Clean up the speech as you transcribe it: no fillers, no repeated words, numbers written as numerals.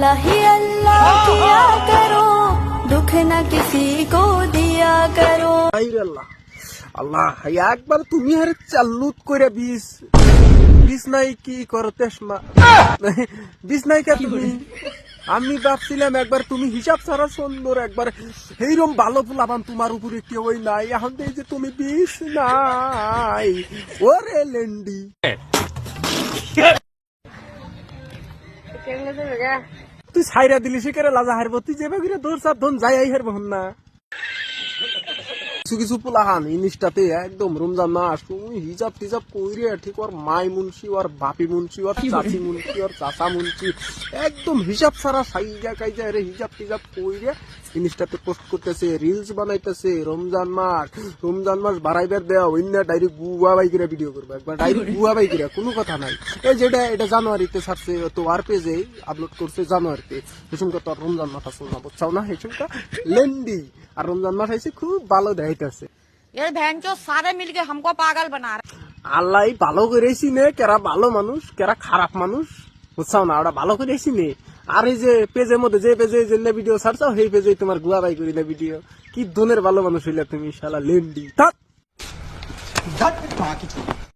अल्लाह ही अल्लाह किया करो, दुख न किसी को दिया करो। আল্লাহ আল্লাহ একবার তুমি আর চাল্লুত করে বিষ নাই কি করতেস মা বিষ নাই কে তুমি আমি ভাবছিলাম একবার তুমি হিসাব ছাড়া সুন্দর একবার এইরকম ভালো ফুলাবান তোমার উপরে কেউ নাই এখন এই যে তুমি বিষ নাই ওরে লেন্ডি তুই ছাইরা দিলি সে কেরে লাজা হারবো তুই যেভাবে দৌড় চাপ ধন যাই আই হারবো না কিছু কিছু পোলাহান ইনিশটাতে একদম রমজান মাস তুমি হিজাব টিজাব কইরে ঠিক ওর মাই মুন্সি ওর বাপি মুন্সি ওর চাচি মুন্সি ওর চাচা মুন্সি একদম হিসাব ছাড়া সাইজা কাইজা রে হিজাব টিজাব কইরে ইনিশটাতে পোস্ট করতেছে রিলস বানাইতেছে রমজান মাস বাড়াইবার দেওয়া অন্য ডাইরেক্ট গুয়া বাই করে ভিডিও করবে একবার ডাইরেক্ট গুয়া বাই করে কোনো কথা নাই এই যেটা এটা জানুয়ারিতে ছাড়ছে তো আর পেজে আপলোড করছে জানুয়ারিতে হেসুমকা তো রমজান মাস আসল না বুঝছাও না হেসুমকা লেন্ডি আর রমজান মাস আইছে খুব ভালো দেখাইতেছে ये भैंचो सारे मिलके हमको पागल बना रहे। আল্লাহ ভালো করেছি নে কেরা ভালো মানুষ কেরা খারাপ মানুষ বুঝছাও না ওরা ভালো করেছি নে আর এই যে পেজের মধ্যে যে পেজে যে ভিডিও ছাড়ছাও সেই পেজে তোমার গুয়া বাই করি না ভিডিও কি ধনের ভালো মানুষ হইলে তুমি শালা লেন্ডি থাক